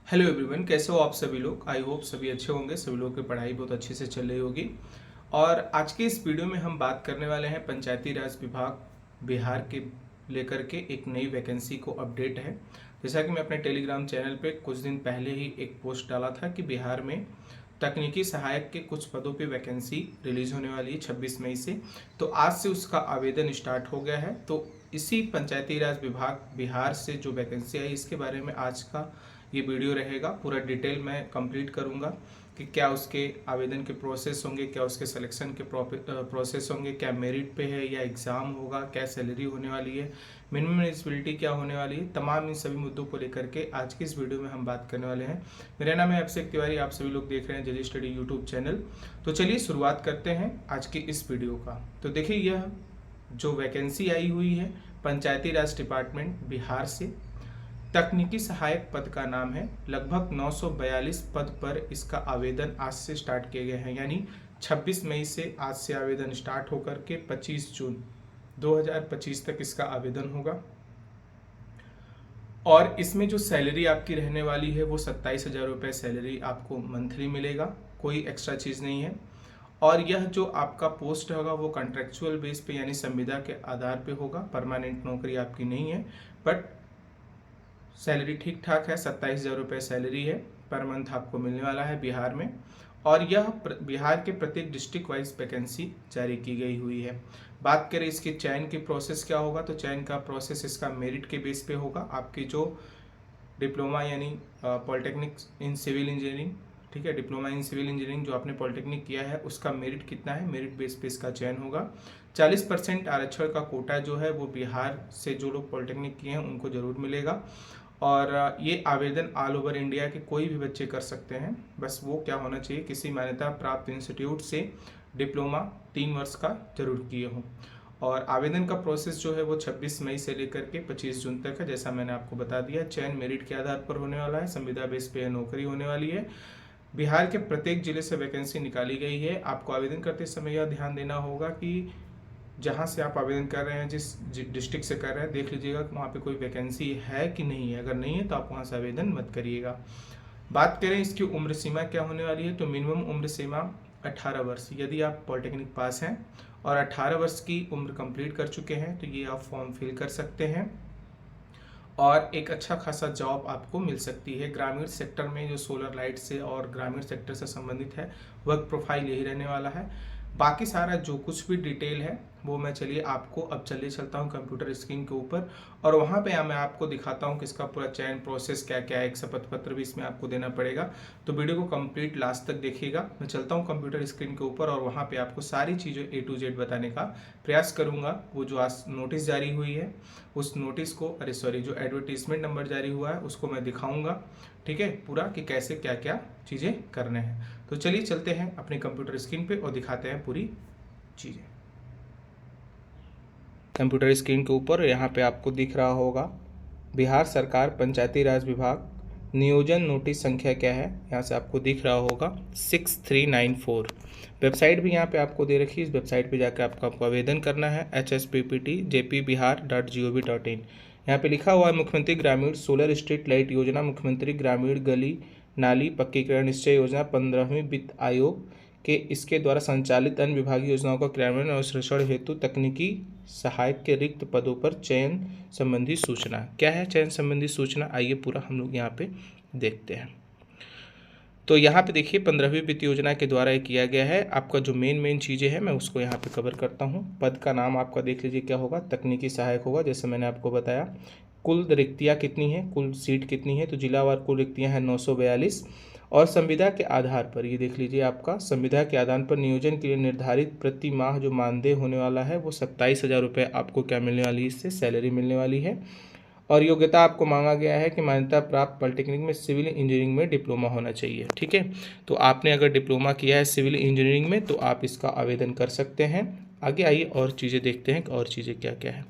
Hello everyone, कैसे हो आप सभी लोग। आई होप सभी अच्छे होंगे। सभी लोगों की पढ़ाई बहुत अच्छे से चल रही होगी। और आज के इस वीडियो में हम बात करने वाले हैं पंचायती राज विभाग बिहार के लेकर के एक नई वैकेंसी को अपडेट है। जैसा कि मैं अपने टेलीग्राम चैनल पे कुछ दिन पहले ही एक पोस्ट डाला था कि बिहार में तकनीकी सहायक के कुछ पदों पे वैकेंसी रिलीज होने वाली है 26 मई से। तो आज से उसका आवेदन स्टार्ट हो गया है। तो इसी पंचायती राज विभाग बिहार से जो वैकेंसी आई इसके बारे में आज का ये वीडियो रहेगा। पूरा डिटेल मैं कंप्लीट करूंगा कि क्या उसके आवेदन के प्रोसेस होंगे, क्या उसके सिलेक्शन के प्रोसेस होंगे, क्या मेरिट पे है या एग्ज़ाम होगा, क्या सैलरी होने वाली है, मिनिमम एलिजिबिलिटी क्या होने वाली है। तमाम इन सभी मुद्दों को लेकर के आज की इस वीडियो में हम बात करने वाले हैं। मेरा नाम है अभिषेक तिवारी, आप सभी लोग देख रहे हैं जेजे स्टडी यूट्यूब चैनल। तो चलिए शुरुआत करते हैं आज की इस वीडियो का। तो देखिए, यह जो वैकेंसी आई हुई है पंचायती राज डिपार्टमेंट बिहार से, तकनीकी सहायक पद का नाम है। लगभग 942 पद पर इसका आवेदन आज से स्टार्ट किए गए हैं, यानी 26 मई से आज से आवेदन स्टार्ट होकर के 25 जून 2025 तक इसका आवेदन होगा। और इसमें जो सैलरी आपकी रहने वाली है वो 27,000 रुपये सैलरी आपको मंथली मिलेगा, कोई एक्स्ट्रा चीज़ नहीं है। और यह जो आपका पोस्ट होगा वो कॉन्ट्रेक्चुअल बेस पे यानी संविदा के आधार पे होगा, परमानेंट नौकरी आपकी नहीं है। बट सैलरी ठीक ठाक है, 27,000 रुपये सैलरी है पर मंथ आपको मिलने वाला है बिहार में। और यह बिहार के प्रत्येक डिस्ट्रिक्ट वाइज वैकेंसी जारी की गई हुई है। बात करें इसके चयन की प्रोसेस क्या होगा, तो चयन का प्रोसेस इसका मेरिट के बेस पे होगा। आपकी जो डिप्लोमा यानी पॉलिटेक्निक इन सिविल इंजीनियरिंग, ठीक है, डिप्लोमा इन सिविल इंजीनियरिंग जो आपने पॉलिटेक्निक किया है उसका मेरिट कितना है, मेरिट बेस पे इसका चयन होगा। 40% आरक्षण का कोटा जो है वो बिहार से जो लोग पॉलिटेक्निक किए हैं उनको जरूर मिलेगा। और ये आवेदन ऑल ओवर इंडिया के कोई भी बच्चे कर सकते हैं। बस वो क्या होना चाहिए, किसी मान्यता प्राप्त इंस्टीट्यूट से डिप्लोमा 3 वर्ष का जरूर किए हों। और आवेदन का प्रोसेस जो है वो 26 मई से लेकर के 25 जून तक है, जैसा मैंने आपको बता दिया। चयन मेरिट के आधार पर होने वाला है, संविदा बेस पे नौकरी होने वाली है। बिहार के प्रत्येक जिले से वैकेंसी निकाली गई है। आपको आवेदन करते समय यह ध्यान देना होगा कि जहाँ से आप आवेदन कर रहे हैं, जिस डिस्ट्रिक्ट से कर रहे हैं, देख लीजिएगा कि वहाँ पे कोई वैकेंसी है कि नहीं है। अगर नहीं है तो आप वहाँ से आवेदन मत करिएगा। बात करें इसकी उम्र सीमा क्या होने वाली है, तो मिनिमम उम्र सीमा 18 वर्ष, यदि आप पॉलिटेक्निक पास हैं और 18 वर्ष की उम्र कंप्लीट कर चुके हैं तो ये आप फॉर्म फिल कर सकते हैं और एक अच्छा खासा जॉब आपको मिल सकती है। ग्रामीण सेक्टर में जो सोलर लाइट से और ग्रामीण सेक्टर से संबंधित है, वर्क प्रोफाइल यही रहने वाला है। बाकी सारा जो कुछ भी डिटेल है वो मैं चलिए आपको अब चलिए चलता हूँ कंप्यूटर स्क्रीन के ऊपर और वहाँ पे मैं आपको दिखाता हूँ कि इसका पूरा चयन प्रोसेस क्या क्या है। एक शपथ पत्र भी इसमें आपको देना पड़ेगा। तो वीडियो को कंप्लीट लास्ट तक देखिएगा। मैं चलता हूँ कंप्यूटर स्क्रीन के ऊपर और वहाँ पे आपको सारी चीज़ें A to Z बताने का प्रयास करूँगा। वो जो आज नोटिस जारी हुई है उस नोटिस को, अरे सॉरी, जो एडवर्टीजमेंट नंबर जारी हुआ है उसको मैं दिखाऊँगा, ठीक है, पूरा कि कैसे क्या क्या चीज़ें करने हैं। तो चलिए चलते हैं अपने कंप्यूटर स्क्रीन पे और दिखाते हैं पूरी चीज़ें। कंप्यूटर स्क्रीन के ऊपर यहाँ पे आपको दिख रहा होगा बिहार सरकार पंचायती राज विभाग नियोजन नोटिस संख्या क्या है, यहाँ से आपको दिख रहा होगा 6394। वेबसाइट भी यहाँ पे आपको दे रखी है। इस वेबसाइट पे जाकर आपको आवेदन करना है hsppt.jpbihar.gov.in। यहाँ पे लिखा हुआ है मुख्यमंत्री ग्रामीण सोलर स्ट्रीट लाइट योजना, मुख्यमंत्री ग्रामीण गली नाली पक्कीकरण निश्चय योजना 15वीं वित्त आयोग के इसके द्वारा संचालित अन्य विभागीय योजनाओं का क्रियान्वयन और संरक्षण हेतु तकनीकी सहायक के रिक्त पदों पर चयन संबंधी सूचना। क्या है चयन संबंधी सूचना, आइए पूरा हम लोग यहाँ पे देखते हैं। तो यहाँ पे देखिए 15वीं वित्त योजना के द्वारा ये किया गया है। आपका जो मेन चीज़ें हैं मैं उसको यहाँ पे कवर करता हूँ। पद का नाम आपका देख लीजिए क्या होगा, तकनीकी सहायक होगा, जैसे मैंने आपको बताया। कुल रिक्तियाँ कितनी हैं, कुल सीट कितनी है, तो जिलावार कुल रिक्तियाँ हैं 942। और संविदा के आधार पर ये देख लीजिए, आपका संविदा के आधार पर नियोजन के लिए निर्धारित प्रति माह जो मानदेय होने वाला है वो 27,000 रुपये आपको क्या मिलने वाली है, इससे सैलरी मिलने वाली है। और योग्यता आपको मांगा गया है कि मान्यता प्राप्त पॉलिटेक्निक में सिविल इंजीनियरिंग में डिप्लोमा होना चाहिए, ठीक है। तो आपने अगर डिप्लोमा किया है सिविल इंजीनियरिंग में तो आप इसका आवेदन कर सकते हैं। आगे आइए और चीज़ें देखते हैं कि और चीज़ें क्या क्या है।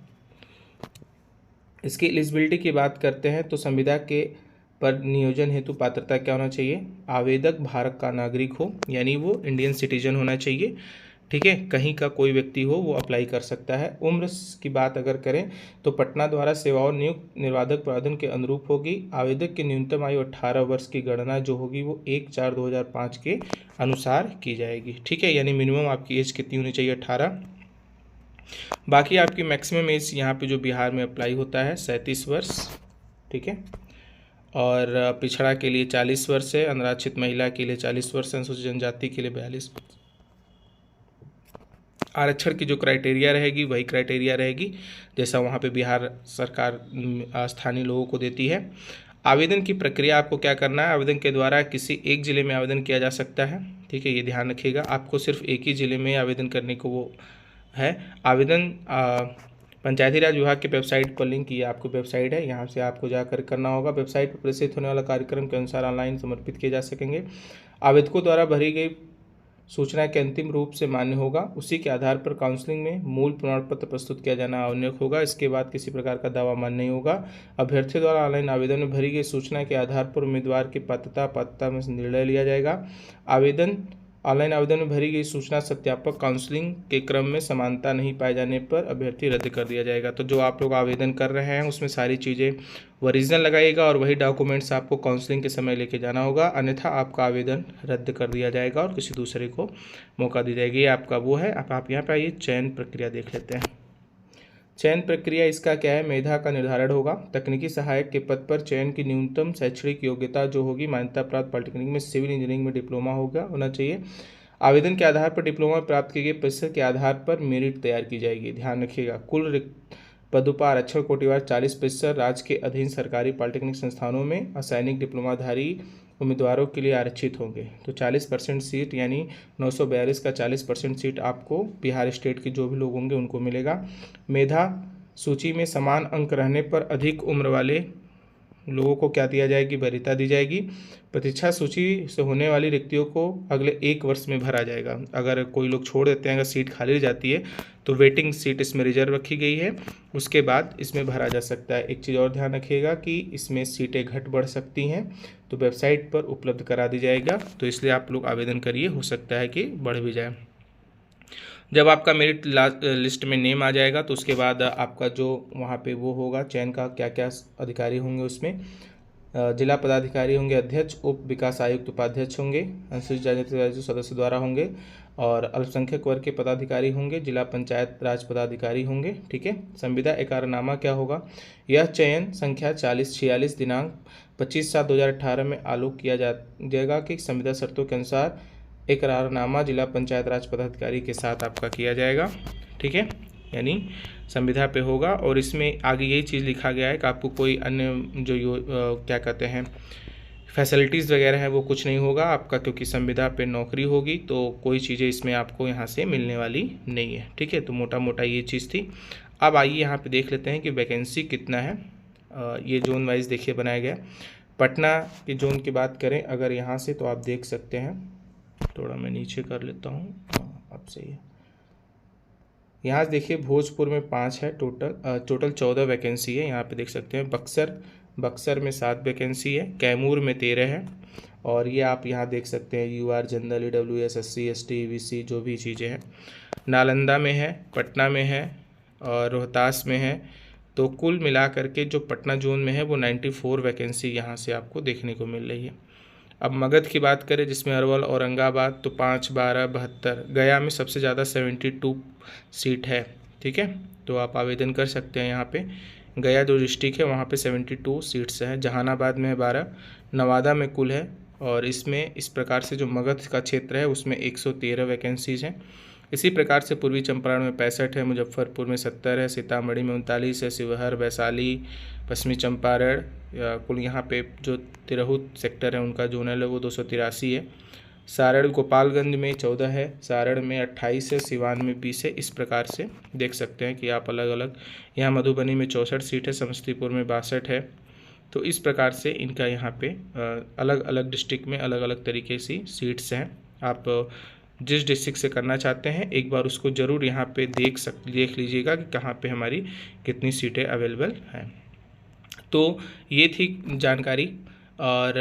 इसकी एलिजिबिलिटी की बात करते हैं तो संविदा के पर नियोजन हेतु पात्रता क्या होना चाहिए, आवेदक भारत का नागरिक हो, यानी वो इंडियन सिटीजन होना चाहिए। ठीक है, कहीं का कोई व्यक्ति हो वो अप्लाई कर सकता है। उम्र की बात अगर करें तो पटना द्वारा सेवाओं नियुक्त निर्वाधक प्रावधान के अनुरूप होगी। आवेदक की न्यूनतम आयु 18 वर्ष की गणना जो होगी वो 1/4/2005 के अनुसार की जाएगी। ठीक है, यानी मिनिमम आपकी एज कितनी होनी चाहिए? 18। बाकी आपकी मैक्सिमम एज यहाँ पे जो बिहार में अप्लाई होता है 37 वर्ष। ठीक है, और पिछड़ा के लिए 40 वर्ष है, अनारक्षित महिला के लिए 40 वर्ष, अनुसूचित जनजाति के लिए 42। आरक्षण की जो क्राइटेरिया रहेगी वही क्राइटेरिया रहेगी जैसा वहाँ पे बिहार सरकार स्थानीय लोगों को देती है। आवेदन की प्रक्रिया आपको क्या करना है? आवेदन के द्वारा किसी एक ज़िले में आवेदन किया जा सकता है। ठीक है, ये ध्यान रखिएगा, आपको सिर्फ एक ही ज़िले में आवेदन करने को वो है। आवेदन पंचायती राज विभाग की वेबसाइट पर लिंक, ये आपको वेबसाइट है, यहाँ से आपको जाकर करना होगा। वेबसाइट पर प्रदर्शित होने वाला कार्यक्रम के अनुसार ऑनलाइन समर्पित किए जा सकेंगे। आवेदकों द्वारा भरी गई सूचना के अंतिम रूप से मान्य होगा, उसी के आधार पर काउंसलिंग में मूल प्रमाण पत्र प्रस्तुत किया जाना आवश्यक होगा। इसके बाद किसी प्रकार का दावा मान्य नहीं होगा। अभ्यर्थी द्वारा ऑनलाइन आवेदन में भरी गई सूचना के आधार पर उम्मीदवार की पात्रता में निर्णय लिया जाएगा। ऑनलाइन आवेदन में भरी गई सूचना सत्यापक काउंसलिंग के क्रम में समानता नहीं पाए जाने पर अभ्यर्थी रद्द कर दिया जाएगा। तो जो आप लोग आवेदन कर रहे हैं उसमें सारी चीज़ें ओरिजिनल लगाइएगा और वही डॉक्यूमेंट्स आपको काउंसलिंग के समय लेके जाना होगा, अन्यथा आपका आवेदन रद्द कर दिया जाएगा और किसी दूसरे को मौका दी जाएगी। ये आपका वो है। अब आप यहाँ पर आइए, चयन प्रक्रिया देख लेते हैं। चयन प्रक्रिया इसका क्या है? मेधा का निर्धारण होगा। तकनीकी सहायक के पद पर चयन की न्यूनतम शैक्षणिक योग्यता जो होगी मान्यता प्राप्त पॉलिटेक्निक में सिविल इंजीनियरिंग में डिप्लोमा होना चाहिए। आवेदन के आधार पर डिप्लोमा प्राप्त किए गए प्रतिशत के आधार पर मेरिट तैयार की जाएगी। ध्यान रखिएगा, कुल रिक्त पदों पर आरक्षण कोटिवार 40% राज्य के अधीन सरकारी पॉलिटेक्निक संस्थानों में असैनिक डिप्लोमाधारी उम्मीदवारों के लिए आरक्षित होंगे। तो 40% सीट यानी 942 का 40% सीट आपको बिहार स्टेट के जो भी लोग होंगे उनको मिलेगा। मेधा सूची में समान अंक रहने पर अधिक उम्र वाले लोगों को क्या दिया जाएगी? वरीयता दी जाएगी। प्रतीक्षा सूची से होने वाली रिक्तियों को अगले 1 वर्ष में भरा जाएगा। अगर कोई लोग छोड़ देते हैं, अगर सीट खाली रह जाती है तो वेटिंग सीट इसमें रिजर्व रखी गई है, उसके बाद इसमें भरा जा सकता है। एक चीज़ और ध्यान रखिएगा कि इसमें सीटें घट बढ़ सकती हैं, तो वेबसाइट पर उपलब्ध करा दी जाएगा, तो इसलिए आप लोग आवेदन करिए, हो सकता है कि बढ़ भी जाए। जब आपका मेरिट लिस्ट में नेम आ जाएगा तो उसके बाद आपका जो वहाँ पे वो होगा चयन का, क्या क्या अधिकारी होंगे उसमें जिला पदाधिकारी होंगे, अध्यक्ष, उप विकास आयुक्त उपाध्यक्ष होंगे, अनुसूचित जाति सदस्य द्वारा होंगे, और अल्पसंख्यक वर्ग के पदाधिकारी होंगे, जिला पंचायत राज पदाधिकारी होंगे। ठीक है, संविदा एकरारनामा क्या होगा? यह चयन संख्या 4046 दिनांक 25/7/2018 में आलोक किया जाएगा कि संविदा शर्तों के अनुसार एकरारनामा जिला पंचायत राज पदाधिकारी के साथ आपका किया जाएगा। ठीक है, यानी संविदा पे होगा। और इसमें आगे यही चीज़ लिखा गया है कि आपको कोई अन्य जो क्या कहते हैं फैसिलिटीज़ वगैरह है वो कुछ नहीं होगा आपका, क्योंकि संविदा पे नौकरी होगी, तो कोई चीज़ें इसमें आपको यहाँ से मिलने वाली नहीं है। ठीक है, तो मोटा मोटा ये चीज़ थी। अब आइए यहाँ पे देख लेते हैं कि वैकेंसी कितना है। ये जोन वाइज देखिए बनाया गया। पटना के जोन की बात करें अगर यहाँ से, तो आप देख सकते हैं, थोड़ा मैं नीचे कर लेता हूँ, अब सही है। यहाँ से देखिए भोजपुर में 5 है, टोटल 14 वैकेंसी है। यहाँ पे देख सकते हैं बक्सर में 7 वैकेंसी है, कैमूर में 13 है, और ये आप यहाँ देख सकते हैं UR general, EWS, SC ST EBC जो भी चीज़ें हैं। नालंदा में है, पटना में है और रोहतास में है। तो कुल मिला करके जो पटना जोन में है वो 94 वैकेंसी यहाँ से आपको देखने को मिल रही है। अब मगध की बात करें जिसमें अरवल, औरंगाबाद, तो 5, 12, 72। गया में सबसे ज़्यादा 72 सीट है। ठीक है, तो आप आवेदन कर सकते हैं। यहाँ पे गया जो डिस्ट्रिक्ट है वहाँ पे 72 सीट्स हैं। जहानाबाद में है 12, नवादा में कुल है, और इसमें इस प्रकार से जो मगध का क्षेत्र है उसमें 113 वैकेंसीज़ हैं। इसी प्रकार से पूर्वी चंपारण में 65 है, मुजफ्फरपुर में 70 है, सीतामढ़ी में 39 है, शिवहर, वैशाली, पश्चिमी चंपारण, कुल यहाँ पे जो तिरहुत सेक्टर है उनका जोनल है वो 283 है। सारण गोपालगंज में 14 है, सारण में 28 है, सिवान में 20 है। इस प्रकार से देख सकते हैं कि आप अलग अलग, यहाँ मधुबनी में 64 सीट है, समस्तीपुर में 62 है। तो इस प्रकार से इनका यहाँ पे अलग अलग डिस्ट्रिक्ट में अलग अलग तरीके से सीट्स हैं। आप जिस डिस्ट्रिक्ट से करना चाहते हैं एक बार उसको ज़रूर यहाँ पे देख लीजिएगा कि कहाँ पे हमारी कितनी सीटें अवेलेबल हैं। तो ये थी जानकारी। और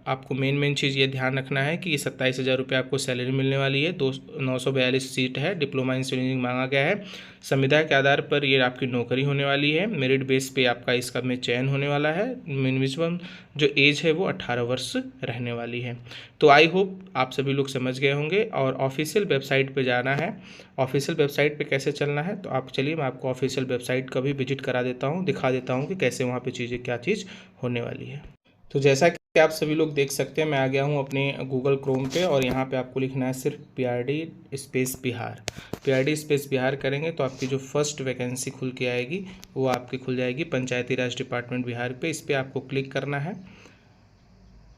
आपको मेन चीज़ ये ध्यान रखना है कि ये 27,000 रुपये आपको सैलरी मिलने वाली है। 942 सीट है, डिप्लोमा इंजीनियरिंग मांगा गया है। संविदा के आधार पर ये आपकी नौकरी होने वाली है। मेरिट बेस पे आपका इसका में चयन होने वाला है। मिनिमम जो एज है वो 18 वर्ष रहने वाली है। तो आई होप आप सभी लोग समझ गए होंगे। और ऑफिशियल वेबसाइट पे जाना है। ऑफिशियल वेबसाइट पे कैसे चलना है, तो आप चलिए मैं आपको ऑफिशियल वेबसाइट का भी विजिट करा देता हूँ, दिखा देता हूँ कि कैसे वहाँ पे चीज़ें क्या चीज़ होने वाली है। तो जैसा कि आप सभी लोग देख सकते हैं, मैं आ गया हूँ अपने गूगल क्रोम पे और यहाँ पे आपको लिखना है सिर्फ PRD space Bihar. PRD space Bihar करेंगे तो आपकी जो फर्स्ट वैकेंसी खुल के आएगी वो आपकी खुल जाएगी पंचायती राज डिपार्टमेंट बिहार पे। इस पर आपको क्लिक करना है,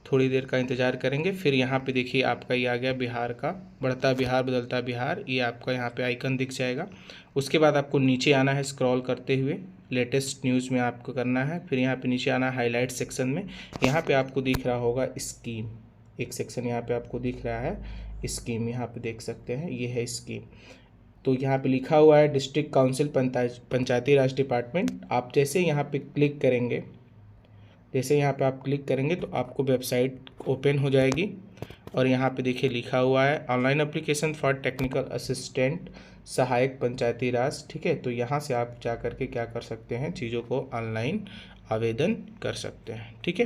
थोड़ी देर का इंतज़ार करेंगे। फिर यहाँ पे देखिए आपका ये आ गया बिहार का, बढ़ता बिहार बदलता बिहार, ये आपका यहाँ पे आइकन दिख जाएगा। उसके बाद आपको नीचे आना है स्क्रॉल करते हुए, लेटेस्ट न्यूज़ में आपको करना है। फिर यहाँ पे नीचे आना है हाईलाइट सेक्शन में, यहाँ पे आपको दिख रहा होगा स्कीम, एक सेक्शन यहाँ पे आपको दिख रहा है स्कीम, यहाँ पे देख सकते हैं ये है स्कीम। तो यहाँ पे लिखा हुआ है डिस्ट्रिक्ट काउंसिल पंचायती राज डिपार्टमेंट। आप जैसे यहाँ पे क्लिक करेंगे, जैसे यहाँ पे आप क्लिक करेंगे तो आपको वेबसाइट ओपन हो जाएगी और यहाँ पे देखिए लिखा हुआ है online application for technical assistant सहायक पंचायती राज। ठीक है, तो यहाँ से आप जा कर के क्या कर सकते हैं, चीज़ों को ऑनलाइन आवेदन कर सकते हैं। ठीक है,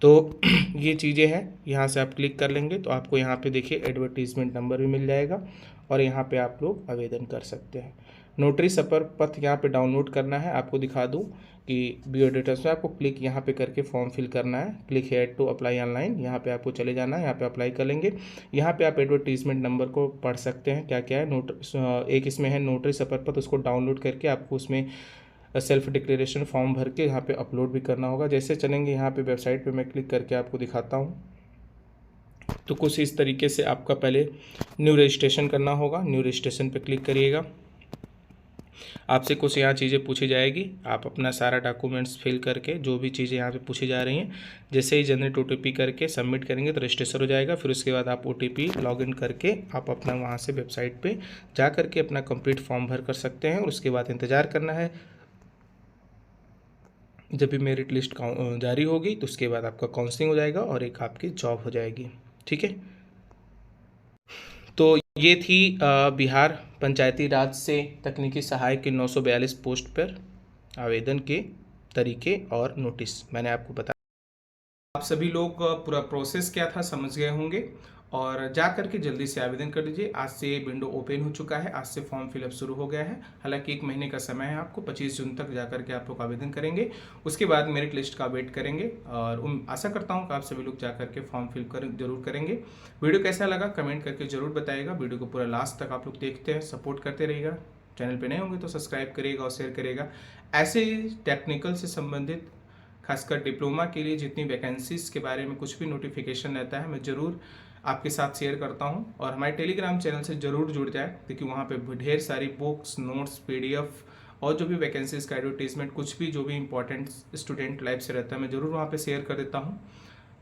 तो ये चीज़ें हैं, यहाँ से आप क्लिक कर लेंगे तो आपको यहाँ पे देखिए एडवर्टीजमेंट नंबर भी मिल जाएगा और यहाँ पे आप लोग आवेदन कर सकते हैं। नोटरी शपथ पत्र यहाँ पे डाउनलोड करना है। आपको दिखा दूँ कि बीओ डिटेल्स में आपको क्लिक यहाँ पे करके फॉर्म फिल करना है, click here to apply online, यहाँ पे आपको चले जाना है, यहाँ पे अप्लाई कर लेंगे। यहाँ पे आप एडवर्टीजमेंट नंबर को पढ़ सकते हैं क्या क्या है। एक इसमें है नोटरी शपथ पत्र, उसको डाउनलोड करके आपको उसमें सेल्फ डिक्लेरेशन फॉर्म भर के यहाँ पे अपलोड भी करना होगा। जैसे चलेंगे यहाँ पे वेबसाइट पे मैं क्लिक करके आपको दिखाता हूँ। तो कुछ इस तरीके से आपका पहले न्यू रजिस्ट्रेशन करना होगा। न्यू रजिस्ट्रेशन पे क्लिक करिएगा, आपसे कुछ यहाँ चीज़ें पूछी जाएगी, आप अपना सारा डॉक्यूमेंट्स फिल करके जो भी चीज़ें यहाँ पे पूछी जा रही हैं, जैसे ही जनरेट OTP करके सबमिट करेंगे तो रजिस्ट्रेशन हो जाएगा। फिर उसके बाद आप OTP लॉगिन करके आप अपना वहाँ से वेबसाइट पे जा करके अपना कंप्लीट फॉर्म भर कर सकते हैं। और उसके बाद इंतज़ार करना है, जब भी मेरिट लिस्ट जारी होगी तो उसके बाद आपका काउंसलिंग हो जाएगा और एक आपकी जॉब हो जाएगी। ठीक है, तो ये थी बिहार पंचायती राज से तकनीकी सहायक की 942 पोस्ट पर आवेदन के तरीके और नोटिस मैंने आपको बताया। आप सभी लोग पूरा प्रोसेस क्या था समझ गए होंगे और जा करके जल्दी से आवेदन कर लीजिए। आज से विंडो ओपन हो चुका है, आज से फॉर्म फिलअप शुरू हो गया है। हालांकि 1 महीने का समय है आपको, 25 जून तक जा करके आप लोग आवेदन करेंगे। उसके बाद मेरिट लिस्ट का वेट करेंगे और आशा करता हूं कि आप सभी लोग जा करके फॉर्म फिल जरूर करेंगे। वीडियो कैसा लगा कमेंट करके जरूर बताइएगा। वीडियो को पूरा लास्ट तक आप लोग देखते हैं, सपोर्ट करते रहिएगा। चैनल पर नए होंगे तो सब्सक्राइब करिएगा और शेयर करिएगा। ऐसे टेक्निकल से संबंधित खासकर डिप्लोमा के लिए जितनी वैकेंसीज के बारे में कुछ भी नोटिफिकेशन रहता है मैं ज़रूर आपके साथ शेयर करता हूं। और हमारे टेलीग्राम चैनल से ज़रूर जुड़ जाए, क्योंकि वहां पे ढेर सारी बुक्स, नोट्स, PDF और जो भी वैकेंसीज का एडवर्टीजमेंट, कुछ भी जो भी इंपॉर्टेंट स्टूडेंट लाइफ से रहता है मैं ज़रूर वहाँ पे शेयर कर देता हूँ।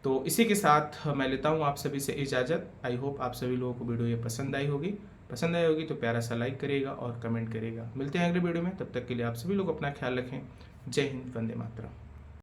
तो इसी के साथ मैं लेता हूँ आप सभी से इजाज़त। आई होप आप सभी लोगों को वीडियो ये पसंद आई होगी तो प्यारा सा लाइक करिएगा और कमेंट करिएगा। मिलते हैं अगले वीडियो में, तब तक के लिए आप सभी लोग अपना ख्याल रखें। जय हिंद, वंदे मातरम।